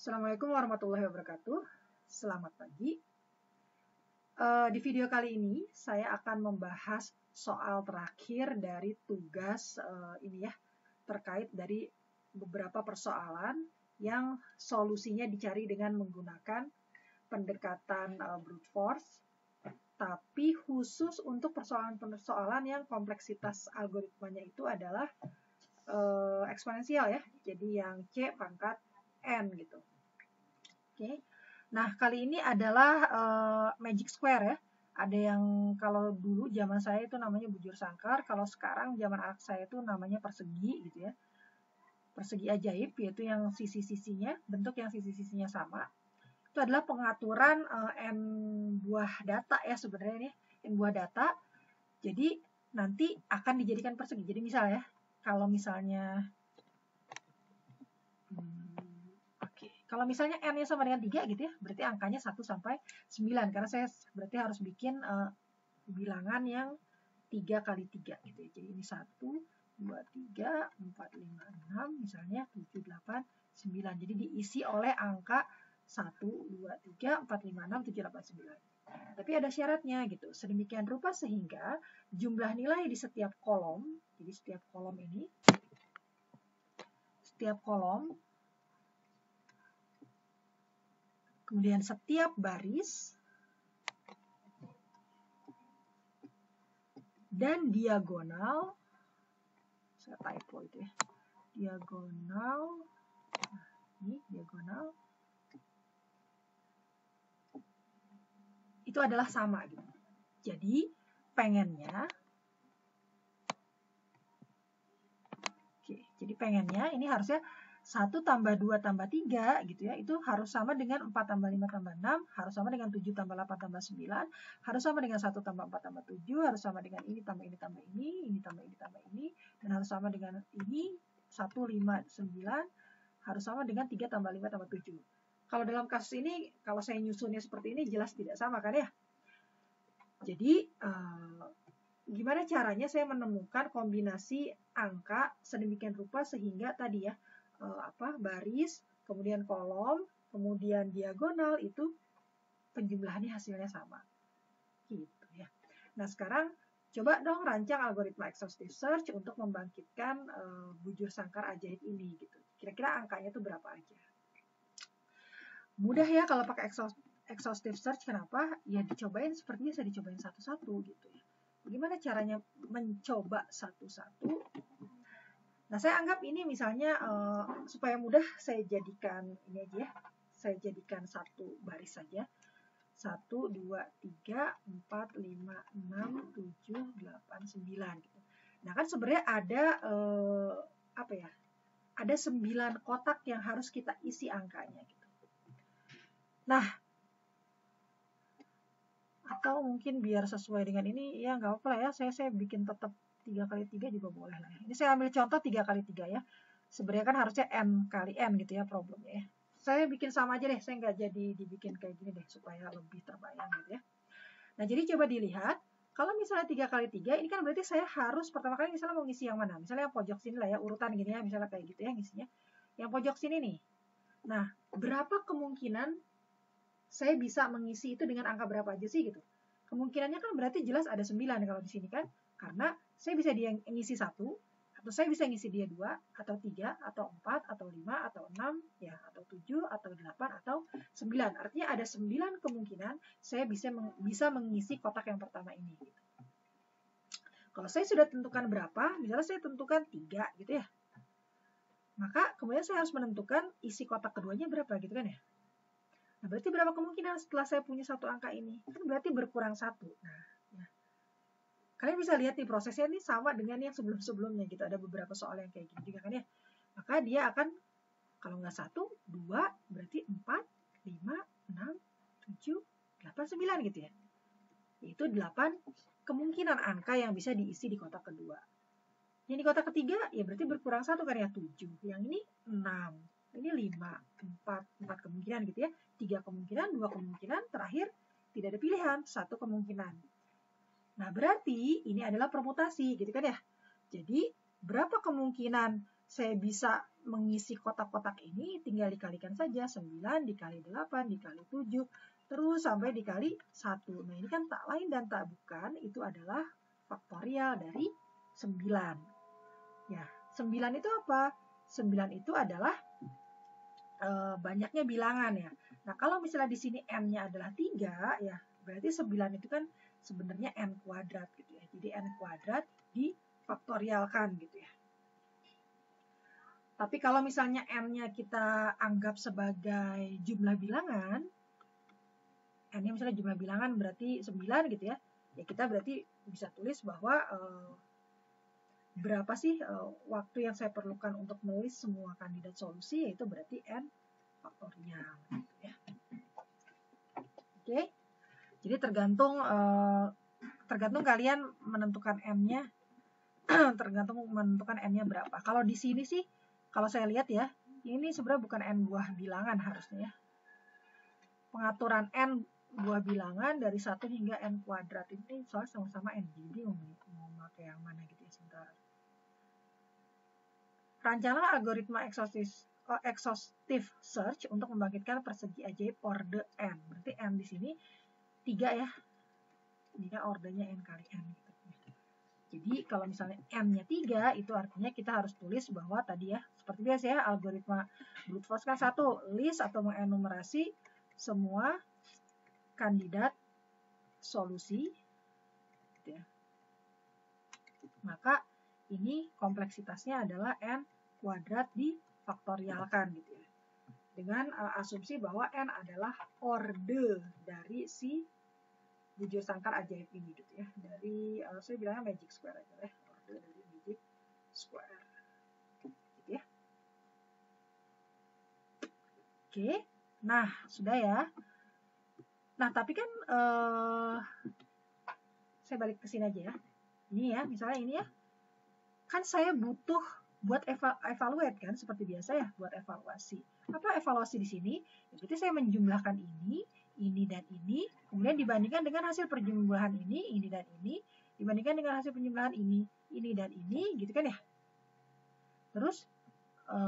Assalamualaikum warahmatullahi wabarakatuh. Selamat pagi. Di video kali ini saya akan membahas soal terakhir dari tugas ini ya, terkait dari beberapa persoalan yang solusinya dicari dengan menggunakan pendekatan brute force, tapi khusus untuk persoalan-persoalan yang kompleksitas algoritmanya itu adalah eksponensial ya, jadi yang C pangkat N gitu. Oke. Nah, kali ini adalah magic square ya. Ada yang kalau dulu zaman saya itu namanya bujur sangkar, kalau sekarang zaman anak saya itu namanya persegi gitu ya. Persegi ajaib, yaitu yang sisi-sisinya, bentuk yang sisi-sisinya sama. Itu adalah pengaturan n buah data ya sebenarnya nih, n buah data. Jadi nanti akan dijadikan persegi. Jadi misalnya, kalau misalnya kalau misalnya n-nya sama dengan 3 gitu ya, berarti angkanya 1 sampai 9. Karena saya berarti harus bikin bilangan yang 3 kali 3 gitu ya. Jadi ini 1, 2, 3, 4, 5, 6, misalnya 7, 8, 9. Jadi diisi oleh angka 1, 2, 3, 4, 5, 6, 7, 8, 9. Tapi ada syaratnya gitu. Sedemikian rupa sehingga jumlah nilai di setiap kolom, jadi setiap kolom ini, setiap kolom, kemudian setiap baris dan diagonal, saya typo itu ya, diagonal, ini diagonal, itu adalah sama gitu. Jadi pengennya, ini harusnya 1 tambah 2 tambah 3 gitu ya, itu harus sama dengan 4 tambah 5 tambah 6, harus sama dengan 7 tambah 8 tambah 9, harus sama dengan 1 tambah 4 tambah 7, harus sama dengan ini tambah ini tambah ini tambah ini tambah ini, dan harus sama dengan ini 1, 5, 9, harus sama dengan 3 tambah 5 tambah 7. Kalau dalam kasus ini, kalau saya nyusunnya seperti ini jelas tidak sama kan ya. Jadi gimana caranya saya menemukan kombinasi angka sedemikian rupa sehingga tadi ya, baris, kemudian kolom, kemudian diagonal itu penjumlahannya hasilnya sama. Gitu ya. Nah, sekarang coba dong rancang algoritma exhaustive search untuk membangkitkan bujur sangkar ajaib ini gitu. Kira-kira angkanya itu berapa aja? Mudah ya kalau pakai exhaustive search. Kenapa? Ya dicobain, sepertinya saya dicobain satu-satu gitu ya. Bagaimana caranya mencoba satu-satu? Nah, saya anggap ini misalnya supaya mudah saya jadikan ini aja ya. Saya jadikan satu baris saja. 1, 2, 3, 4, 5, 6, 7, 8, 9 gitu. Nah, kan sebenarnya ada ada 9 kotak yang harus kita isi angkanya gitu. Nah, atau mungkin biar sesuai dengan ini ya nggak apa-apa lah ya, saya bikin tetap 3 kali 3 juga boleh lah ya. Ini saya ambil contoh 3 kali 3 ya. Sebenarnya kan harusnya n kali n gitu ya problemnya ya. Saya bikin sama aja deh, saya nggak jadi dibikin kayak gini deh supaya lebih terbayang gitu ya. Nah, jadi coba dilihat, kalau misalnya 3 kali 3 ini kan berarti saya harus pertama kali misalnya mau ngisi yang mana? Misalnya yang pojok sini lah ya, urutan gini ya, misalnya kayak gitu ya ngisinya. Yang pojok sini nih. Nah, berapa kemungkinan saya bisa mengisi itu dengan angka berapa aja sih gitu. Kemungkinannya kan berarti jelas ada 9 kalau di sini kan. Karena saya bisa dia ngisi 1, atau saya bisa ngisi dia 2, atau 3, atau 4, atau 5, atau 6, ya, atau 7, atau 8, atau 9. Artinya ada 9 kemungkinan saya bisa mengisi kotak yang pertama ini. Gitu. Kalau saya sudah tentukan berapa, misalnya saya tentukan 3 gitu ya. Maka kemudian saya harus menentukan isi kotak keduanya berapa gitu kan ya. Nah, berarti berapa kemungkinan setelah saya punya satu angka ini? Kan berarti berkurang 1. Nah, ya. Kalian bisa lihat nih prosesnya ini sama dengan yang sebelum-sebelumnya gitu. Ada beberapa soal yang kayak gini juga kan ya. Maka dia akan, kalau nggak 1, 2, berarti 4, 5, 6, 7, 8, 9 gitu ya. Itu 8 kemungkinan angka yang bisa diisi di kotak kedua. Yang di kotak ketiga, ya berarti berkurang 1 kan ya, 7. Yang ini 6. Ini 5, 4 kemungkinan gitu ya. 3 kemungkinan, 2 kemungkinan, terakhir tidak ada pilihan, 1 kemungkinan. Nah, berarti ini adalah permutasi gitu kan ya. Jadi, berapa kemungkinan saya bisa mengisi kotak-kotak ini tinggal dikalikan saja. 9 dikali 8 dikali 7 terus sampai dikali 1. Nah ini kan tak lain dan tak bukan, itu adalah faktorial dari 9. Ya, 9 itu apa? 9 itu adalah banyaknya bilangan ya. Nah kalau misalnya di sini n-nya adalah 3 ya, berarti 9 itu kan sebenarnya n kuadrat gitu ya. Jadi n kuadrat difaktorialkan gitu ya. Tapi kalau misalnya n-nya kita anggap sebagai jumlah bilangan, n-nya misalnya jumlah bilangan berarti 9 gitu ya. Ya kita berarti bisa tulis bahwa berapa sih waktu yang saya perlukan untuk menulis semua kandidat solusi, yaitu berarti n faktorial gitu ya. Oke. Jadi tergantung kalian menentukan n-nya tergantung menentukan n-nya berapa. Kalau di sini sih kalau saya lihat ya, ini sebenarnya bukan n buah bilangan harusnya ya. Pengaturan n buah bilangan dari 1 hingga n kuadrat ini soalnya sama-sama n. Jadi mau pakai yang mana gitu ya, sebentar. Rancanglah algoritma exhaustive search untuk membangkitkan persegi ajaib orde n. Berarti n di sini 3 ya. Ini kan ordenya n kali n gitu. Jadi kalau misalnya n-nya 3, itu artinya kita harus tulis bahwa tadi ya, seperti biasa ya, algoritma brute force kan 1, list atau mengenumerasi semua kandidat solusi gitu ya. Maka ini kompleksitasnya adalah n kuadrat difaktorialkan gitu ya. Dengan asumsi bahwa n adalah orde dari si bujur sangkar ajaib ini gitu ya. Dari saya bilangnya magic square aja ya. Orde dari magic square. Gitu ya. Oke. Nah, sudah ya. Nah, tapi kan saya balik ke sini aja ya. Ini ya, misalnya ini ya. Kan saya butuh buat evaluate kan, seperti biasa ya, buat evaluasi. Apa evaluasi di sini? Ya, berarti saya menjumlahkan ini dan ini, kemudian dibandingkan dengan hasil perjumlahan ini dan ini, dibandingkan dengan hasil penjumlahan ini dan ini, gitu kan ya. Terus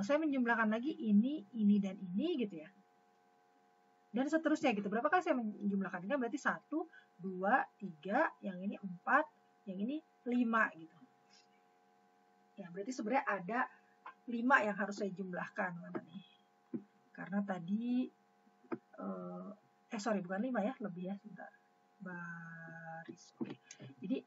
saya menjumlahkan lagi ini dan ini gitu ya. Dan seterusnya gitu. Berapa kali saya menjumlahkan? Ini kan berarti 1, 2, 3, yang ini 4, yang ini 5 gitu. Ya, berarti sebenarnya ada 5 yang harus saya jumlahkan. Mana nih? Karena tadi sorry, bukan 5 ya, lebih ya, sebentar. Baris. Oke. Jadi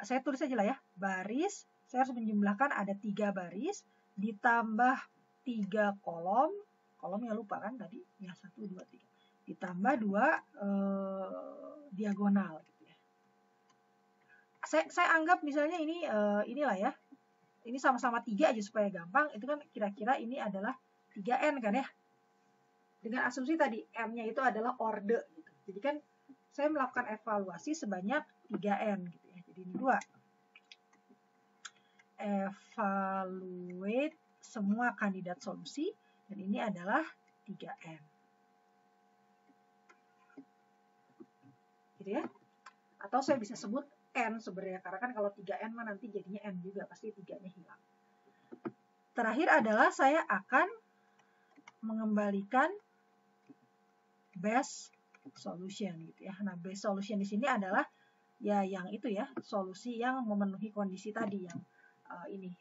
saya tulis aja lah ya. Baris, saya harus menjumlahkan ada 3 baris ditambah 3 kolom. Kolomnya lupa kan tadi? Ya, 1 2 3. Ditambah 2 diagonal gitu ya. Saya anggap misalnya ini inilah ya. Ini sama-sama 3 aja supaya gampang. Itu kan kira-kira ini adalah 3n kan ya. Dengan asumsi tadi n-nya itu adalah orde gitu. Jadi kan saya melakukan evaluasi sebanyak 3n gitu ya. Jadi ini 2. Evaluate semua kandidat solusi dan ini adalah 3n. Gitu ya. Atau saya bisa sebut n sebenarnya, karena kan kalau 3n mah nanti jadinya n juga, pasti 3-nya hilang. Terakhir adalah saya akan mengembalikan best solution gitu ya. Nah, best solution di sini adalah ya yang itu ya, solusi yang memenuhi kondisi tadi yang ini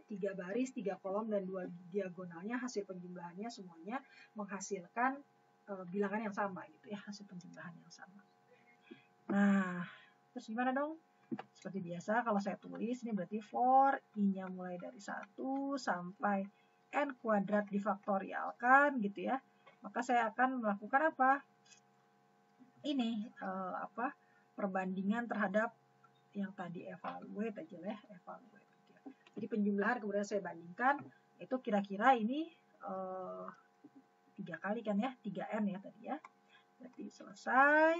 3 baris, 3 kolom dan 2 diagonalnya, hasil penjumlahannya semuanya menghasilkan bilangan yang sama gitu ya, hasil penjumlahan yang sama. Nah, terus gimana dong? Seperti biasa kalau saya tulis ini berarti for i-nya mulai dari 1 sampai n kuadrat difaktorialkan gitu ya. Maka saya akan melakukan apa? Ini perbandingan terhadap yang tadi evaluate aja ya, evaluate. Jadi penjumlahan kemudian saya bandingkan, itu kira-kira ini 3 kali kan ya, 3n ya tadi ya. Berarti selesai.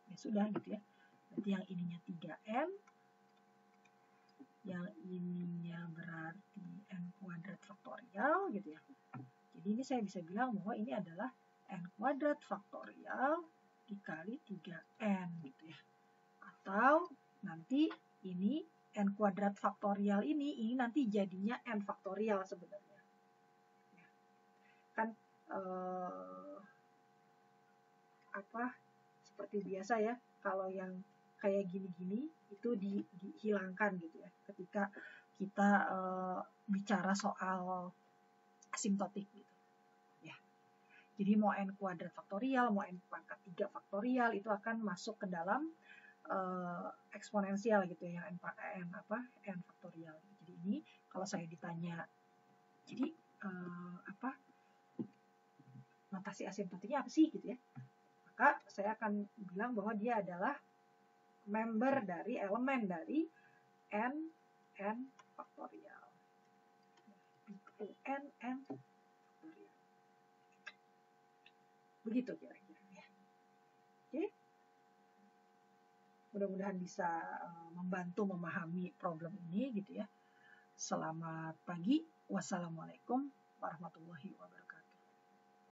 Ya sudah gitu ya. Berarti yang ininya 3n, yang ininya berarti n kuadrat faktorial gitu ya. Jadi ini saya bisa bilang bahwa ini adalah n kuadrat faktorial dikali 3n gitu ya. Atau nanti ini n kuadrat faktorial ini nanti jadinya n faktorial sebenarnya. Kan seperti biasa ya, kalau yang kayak gini-gini itu dihilangkan gitu ya ketika kita bicara soal asimptotik gitu ya. Jadi mau n kuadrat faktorial, mau n pangkat 3 faktorial itu akan masuk ke dalam eksponensial gitu ya, yang n faktorial. Jadi ini kalau saya ditanya, jadi notasi asimptotiknya apa sih gitu ya, maka saya akan bilang bahwa dia adalah member dari elemen dari n faktorial. n faktorial. Begitu kira-kira ya. Oke. Mudah-mudahan bisa membantu memahami problem ini gitu ya. Selamat pagi. Wassalamualaikum warahmatullahi wabarakatuh.